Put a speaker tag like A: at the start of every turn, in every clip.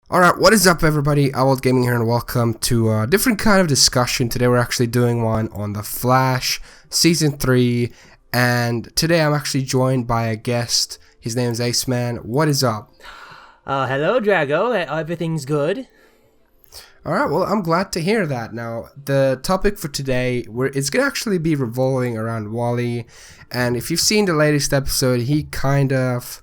A: Alright, what is up everybody? iVoltGaming here and welcome to a different kind of discussion. Today we're actually doing one on The Flash, Season 3, and today I'm actually joined by a guest. His name is Aceman. What is up?
B: Hello Drago, everything's good?
A: Alright, well I'm glad to hear that. Now, the topic for today, it's going to actually be revolving around Wally, and if you've seen the latest episode, he kind of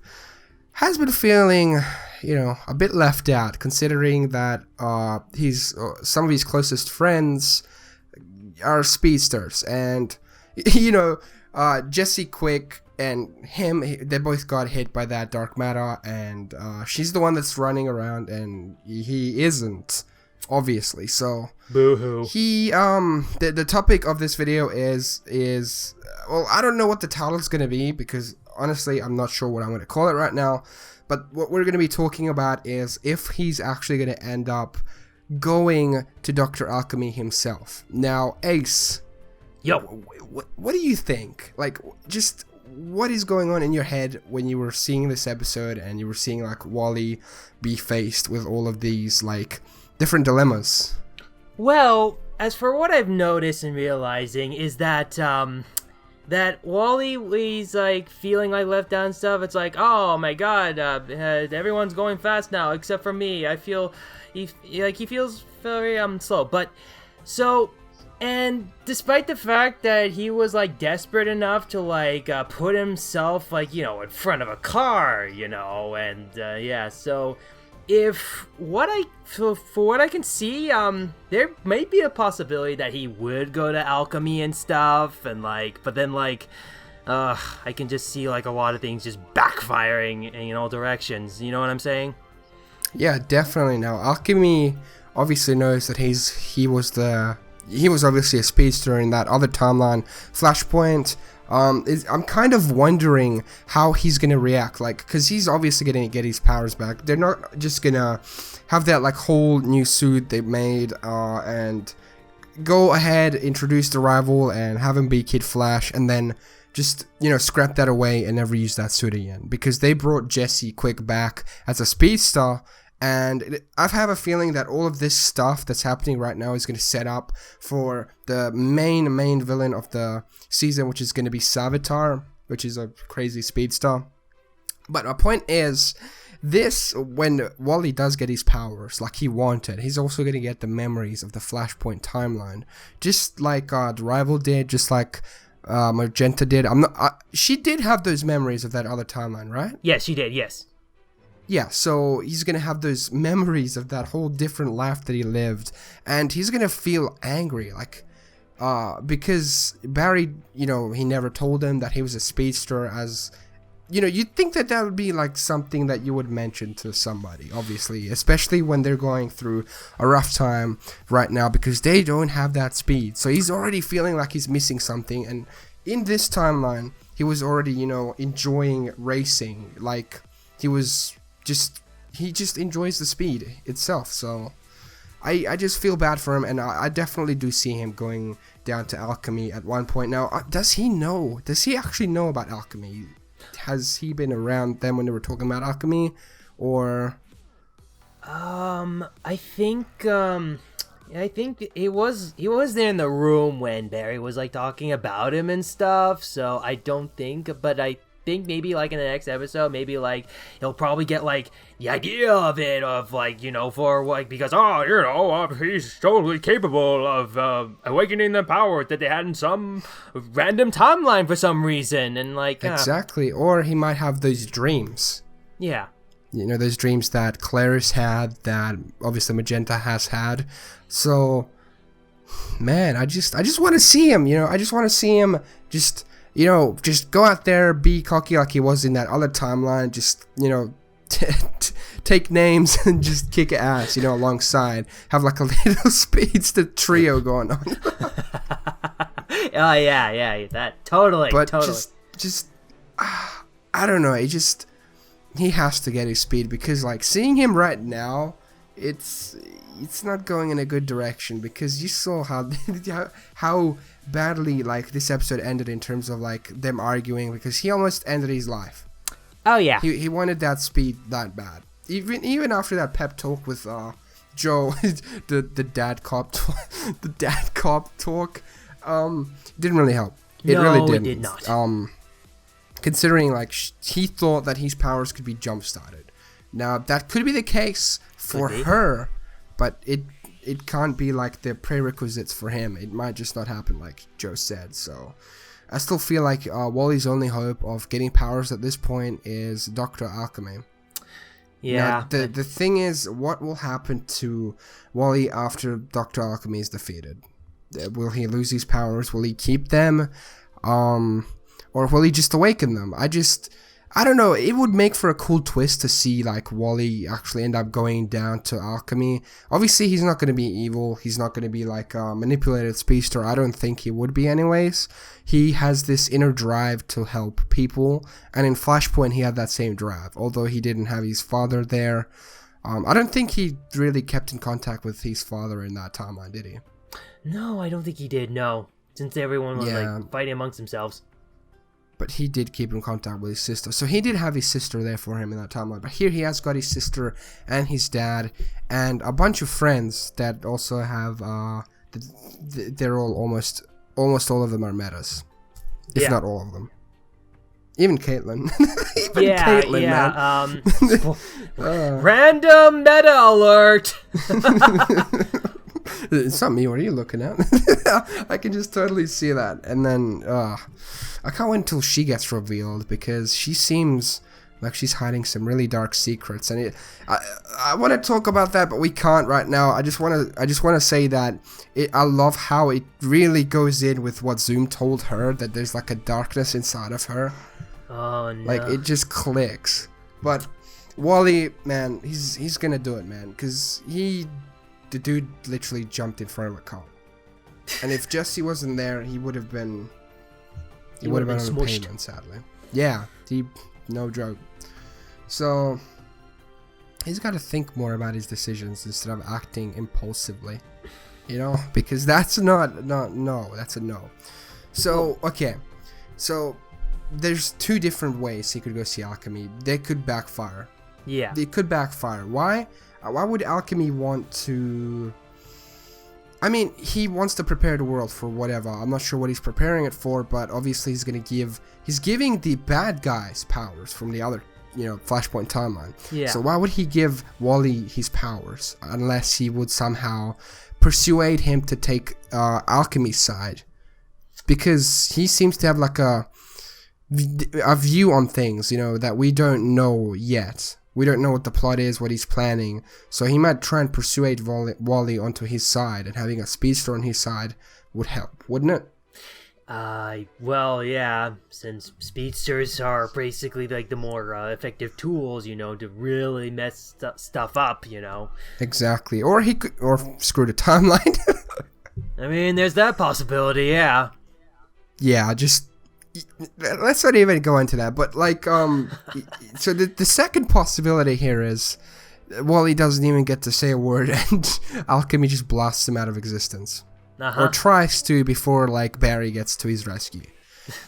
A: has been feeling, a bit left out, considering that some of his closest friends are speedsters, and Jesse Quick and him, they both got hit by that dark matter, and she's the one that's running around, and he isn't, obviously. So
B: boo-hoo.
A: The topic of this video is well, I don't know what the title is going to be, because honestly I'm not sure what I'm going to call it right now. But what we're going to be talking about is if he's actually going to end up going to Doctor Alchemy himself. Now, Ace,
B: yo,
A: what do you think? Like, just what is going on in your head when you were seeing this episode and you were seeing like Wally be faced with all of these like different dilemmas?
B: Well, as for what I've noticed and realizing is that that Wally is like feeling like left out and stuff. It's like, oh my god, everyone's going fast now except for me. I feel he feels very slow. But so, and despite the fact that he was like desperate enough to like put himself like in front of a car, and yeah, so. For what I can see, there may be a possibility that he would go to alchemy and stuff, and but then I can just see like a lot of things just backfiring in all directions. You know what I'm saying?
A: Yeah, definitely. Now, Alchemy obviously knows that he was obviously a speedster in that other timeline, Flashpoint. I'm kind of wondering how he's gonna react, because he's obviously gonna get his powers back. They're not just gonna have that whole new suit they made and go ahead, introduce the rival and have him be Kid Flash, and then just scrap that away and never use that suit again, because they brought Jesse Quick back as a speedster. And I have a feeling that all of this stuff that's happening right now is going to set up for the main villain of the season, which is going to be Savitar, which is a crazy speedster. But my point is, when Wally does get his powers like he wanted, he's also going to get the memories of the Flashpoint timeline, just like the rival did, just like Magenta did. She did have those memories of that other timeline, right?
B: Yes, she did. Yes.
A: Yeah, so he's going to have those memories of that whole different life that he lived, and he's going to feel angry, because Barry, he never told him that he was a speedster, as, you'd think that would be something that you would mention to somebody, obviously, especially when they're going through a rough time right now, because they don't have that speed. So he's already feeling like he's missing something, and in this timeline, he was already, enjoying racing, he just enjoys the speed itself. So I just feel bad for him, and I definitely do see him going down to alchemy at one point. Now, does he actually know about alchemy? Has he been around them when they were talking about alchemy, or
B: I think he was there in the room when Barry was talking about him and stuff. So I don't think, but I think maybe in the next episode, maybe he'll probably get the idea of it, of for because he's totally capable of awakening the power that they had in some random timeline for some reason, and
A: exactly. Or he might have those dreams.
B: Yeah.
A: Those dreams that Clarice had, that obviously Magenta has had. So, man, I just want to see him. I just want to see him just go out there, be cocky like he was in that other timeline, just, take names and just kick ass, alongside. Have a little speedster trio going on.
B: Oh, yeah, that, totally,
A: but
B: totally.
A: just, I don't know, he has to get his speed, because, seeing him right now, it's not going in a good direction, because you saw how badly this episode ended in terms of them arguing, because he almost ended his life.
B: Oh yeah,
A: he wanted that speed that bad, even after that pep talk with Joe, the dad cop the dad cop talk, didn't really help. It really didn't.
B: It did not.
A: Considering like he thought that his powers could be jump started. Now that could be the case for her, but it can't be like the prerequisites for him. It might just not happen like Joe said. So I still feel like Wally's only hope of getting powers at this point is Doctor Alchemy.
B: Yeah.
A: Now, the thing is, what will happen to Wally after Doctor Alchemy is defeated? Will he lose his powers? Will he keep them? Or will he just awaken them? I don't know. It would make for a cool twist to see like Wally actually end up going down to alchemy. Obviously, he's not going to be evil. He's not going to be like a manipulated speedster. I don't think he would be anyways. He has this inner drive to help people. And in Flashpoint, he had that same drive. Although he didn't have his father there. I don't think he really kept in contact with his father in that timeline, did he?
B: No, I don't think he did, no. Since everyone was like fighting amongst themselves.
A: But he did keep in contact with his sister. So he did have his sister there for him in that timeline. But here he has got his sister and his dad and a bunch of friends that also have, they're all almost all of them are metas. If not all of them. Even Caitlyn. Man.
B: Random meta alert!
A: It's not me, what are you looking at? I can just totally see that. And then, I can't wait until she gets revealed because she seems like she's hiding some really dark secrets. And I want to talk about that, but we can't right now. I just want to say that I love how it really goes in with what Zoom told her, that there's like a darkness inside of her.
B: Oh no!
A: Like it just clicks. But Wally, man, he's gonna do it, man, because the dude literally jumped in front of a cop. And if Jesse wasn't there, he would have been. He would have been on payment, sadly. Yeah, no joke. So he's got to think more about his decisions instead of acting impulsively, you know, because that's not no, that's a no. So okay, so there's two different ways he could go see alchemy. They could backfire.
B: Yeah,
A: they could backfire. Why would alchemy want to? I mean, he wants to prepare the world for whatever. I'm not sure what he's preparing it for, but obviously he's giving the bad guys powers from the other, Flashpoint timeline.
B: Yeah.
A: So why would he give Wally his powers unless he would somehow persuade him to take Alchemy's side? Because he seems to have like a view on things, that we don't know yet. We don't know what the plot is, what he's planning. So he might try and persuade Wally onto his side, and having a speedster on his side would help, wouldn't it?
B: Well, yeah, since speedsters are basically like the more effective tools, to really mess stuff up,
A: Exactly. Or he could, or screw the timeline.
B: I mean, there's that possibility, yeah.
A: Yeah, let's not even go into that, but like, so the second possibility here is Wally doesn't even get to say a word and Alchemy just blasts him out of existence. Or tries to before like Barry gets to his rescue.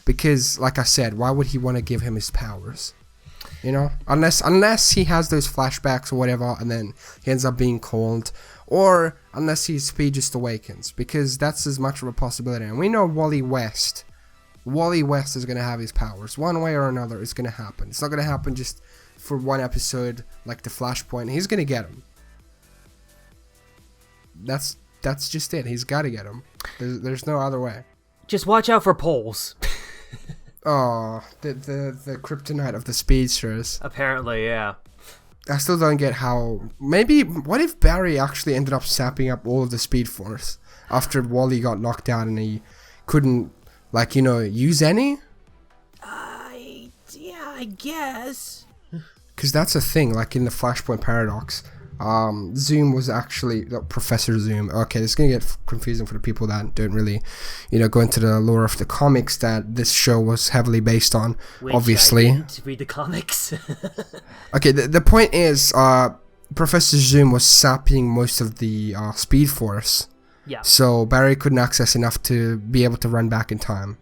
A: Because, like I said, why would he want to give him his powers? Unless he has those flashbacks or whatever and then he ends up being called, or unless his speed just awakens, because that's as much of a possibility. And we know Wally West is going to have his powers. One way or another, it's going to happen. It's not going to happen just for one episode like the Flashpoint. He's going to get him. That's just it. He's got to get him. There's no other way.
B: Just watch out for polls.
A: Oh, the kryptonite of the speedsters.
B: Apparently, yeah.
A: I still don't get how... Maybe... What if Barry actually ended up sapping up all of the Speed Force after Wally got knocked out and he couldn't... use any?
B: Yeah, I guess.
A: Because that's a thing, like in the Flashpoint paradox. Zoom was actually... Professor Zoom. Okay, this is going to get confusing for the people that don't really, go into the lore of the comics that this show was heavily based on,
B: which
A: obviously.
B: I didn't read the comics.
A: Okay, the point is, Professor Zoom was sapping most of the Speed Force.
B: Yeah.
A: So Barry couldn't access enough to be able to run back in time,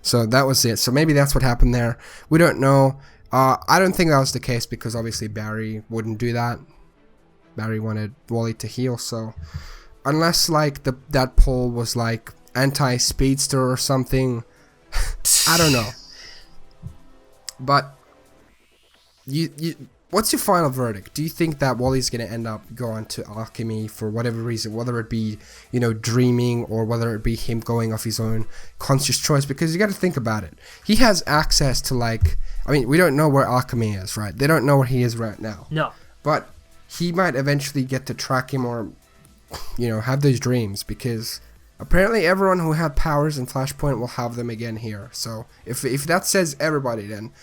A: So that was it. So maybe that's what happened there. We don't know. I don't think that was the case because obviously Barry wouldn't do that. Barry wanted Wally to heal, so unless like that poll was like anti-Speedster or something, I don't know. But what's your final verdict? Do you think that Wally's gonna end up going to Alchemy for whatever reason, whether it be, you know, dreaming or whether it be him going off his own conscious choice? Because you got to think about it. He has access to, like, I mean, we don't know where Alchemy is, right? They don't know where he is right now.
B: No.
A: But he might eventually get to track him or, you know, have those dreams, because apparently everyone who had powers in Flashpoint will have them again here. So if that says everybody, then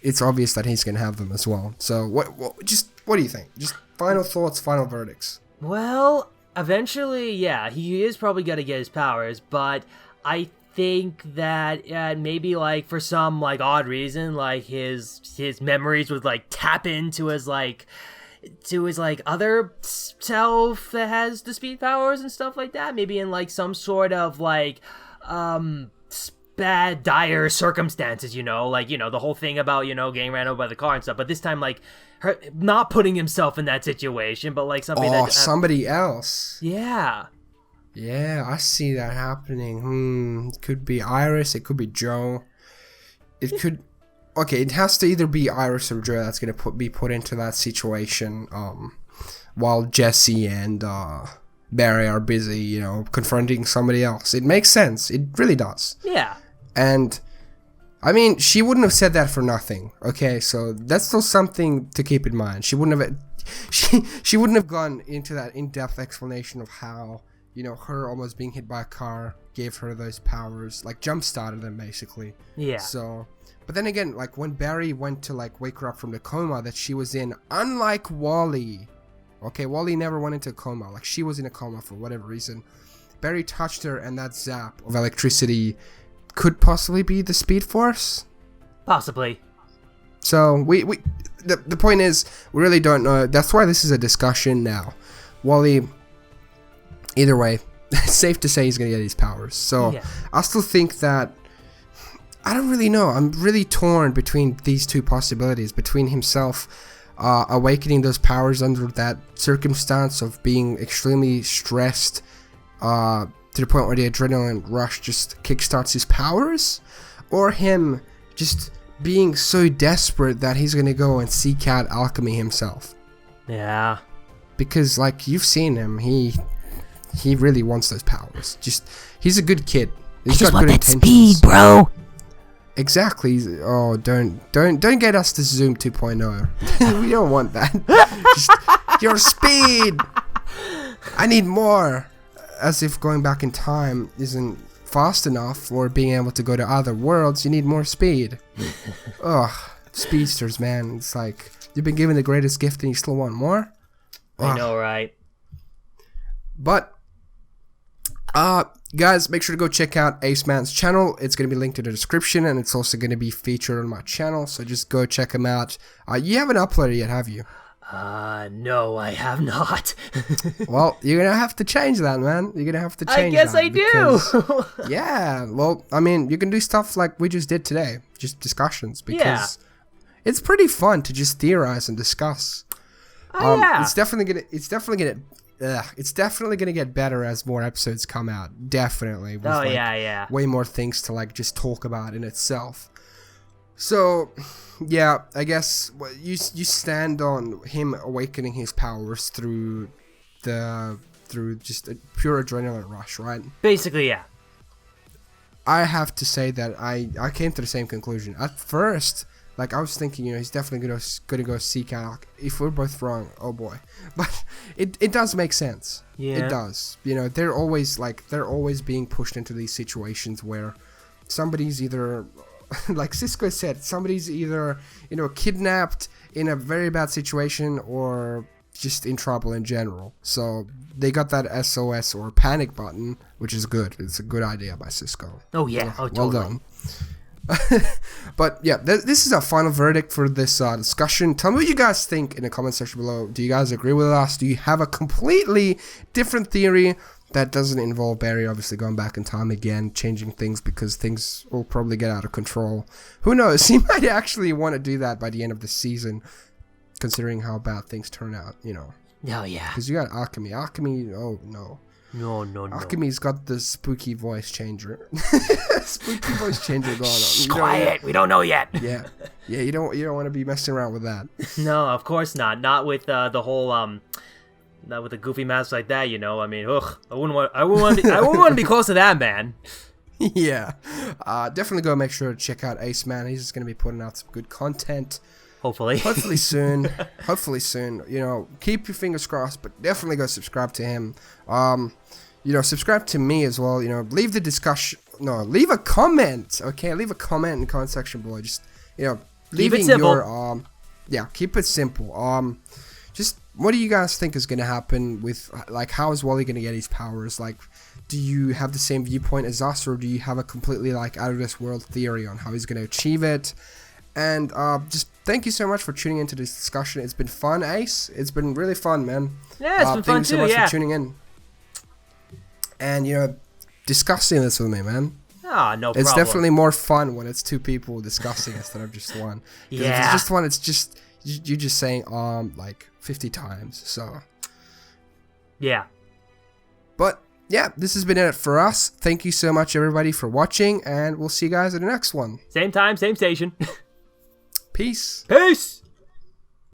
A: it's obvious that he's going to have them as well. So what do you think? Just final thoughts, final verdicts.
B: Well, eventually, yeah, he is probably going to get his powers, but I think that maybe, like, for some, like, odd reason, like, his memories would, like, tap into his, like, other self that has the speed powers and stuff like that. Maybe in, like, some sort of, like, bad, dire circumstances, you know, like, you know, the whole thing about, you know, getting ran over by the car and stuff, but this time, like, not putting himself in that situation, but, like,
A: somebody else.
B: Yeah,
A: I see that happening. It could be Iris, it could be Joe, it could, okay, it has to either be Iris or Joe that's gonna be put into that situation, while Jesse and Barry are busy, you know, confronting somebody else. It makes sense. It really does.
B: Yeah.
A: And I mean, she wouldn't have said that for nothing. Okay, so that's still something to keep in mind. She wouldn't have she wouldn't have gone into that in-depth explanation of how, you know, her almost being hit by a car gave her those powers, like jump-started them basically.
B: Yeah.
A: So, but then again, like when Barry went to like wake her up from the coma that she was in, unlike Wally. Okay, Wally never went into a coma. Like, she was in a coma for whatever reason. Barry touched her, and that zap of electricity could possibly be the Speed Force?
B: Possibly.
A: So, the point is, we really don't know. That's why this is a discussion now. Wally, either way, it's safe to say he's going to get his powers. So, yeah. I still think that, I don't really know. I'm really torn between these two possibilities, between himself awakening those powers under that circumstance of being extremely stressed to the point where the adrenaline rush just kickstarts his powers, or him just being so desperate that he's gonna go and seek out alchemy himself.
B: Yeah. Because,
A: like, you've seen him, he really wants those powers. He's a good kid. He's got good intentions.
B: Speed, bro.
A: Exactly. Oh, don't get us to Zoom 2.0. We don't want that. Just your speed. I need more. As if going back in time isn't fast enough, or being able to go to other worlds, you need more speed. Ugh, speedsters, man. It's like you've been given the greatest gift and you still want more. Ugh.
B: I know, right?
A: But guys, make sure to go check out Ace Man's channel. It's going to be linked in the description, and it's also going to be featured on my channel, so just go check him out. You haven't uploaded yet, have you?
B: No, I have not.
A: Well, you're going to have to change that, man. You're going to have to change that.
B: I guess I do.
A: Yeah, well, I mean, you can do stuff like we just did today, just discussions, because it's pretty fun to just theorize and discuss.
B: Yeah.
A: It's definitely gonna get better as more episodes come out. Definitely. With way more things to like just talk about in itself. So, yeah, I guess you stand on him awakening his powers through just a pure adrenaline rush, right?
B: Basically, yeah.
A: I have to say that I came to the same conclusion at first. Like, I was thinking, you know, he's definitely gonna go seek out. If we're both wrong, oh boy. But it does make sense. Yeah. It does. You know, they're always being pushed into these situations where somebody's either, like Cisco said, somebody's either, you know, kidnapped in a very bad situation or just in trouble in general. So they got that SOS or panic button, which is good. It's a good idea by Cisco.
B: Oh yeah.
A: Well,
B: totally.
A: Well done. But yeah, this is our final verdict for this discussion. Tell me what you guys think in the comment section below. Do you guys agree with us? Do you have a completely different theory that doesn't involve Barry obviously going back in time again, changing things because things will probably get out of control. Who knows? He might actually want to do that by the end of the season, considering how bad things turn out, you know.
B: Oh, yeah.
A: Because you got Alchemy. Alchemy, oh, no.
B: No.
A: Alchemy's got the spooky voice changer. Spooky voice changer going on.
B: Shh, quiet. We don't know yet.
A: Yeah. Yeah, you don't want to be messing around with that.
B: No, of course not. Not with the whole not with a goofy mask like that, you know. I mean, ugh. I wouldn't want to be close to that man.
A: Yeah. Definitely go make sure to check out Ace Man. He's just going to be putting out some good content.
B: Hopefully
A: soon. Hopefully soon. You know, keep your fingers crossed, but definitely go subscribe to him. You know, subscribe to me as well. You know, leave a comment. Okay, leave a comment in the comment section below. Just, you know,
B: keep it simple.
A: Keep it simple. Just what do you guys think is gonna happen with, like, how is Wally gonna get his powers? Like, do you have the same viewpoint as us, or do you have a completely like out of this world theory on how he's gonna achieve it? And just thank you so much for tuning into this discussion. It's been fun, Ace. It's been really fun, man.
B: Yeah, it's been fun too.
A: Thank you so much for tuning in. And, you know, discussing this with me, man.
B: Ah, no problem.
A: It's definitely more fun when it's two people discussing instead of just one.
B: Yeah.
A: If it's just one, it's just you're just saying like 50 times. So.
B: Yeah.
A: But yeah, this has been it for us. Thank you so much, everybody, for watching, and we'll see you guys in the next one.
B: Same time, same station.
A: Peace.
B: Peace.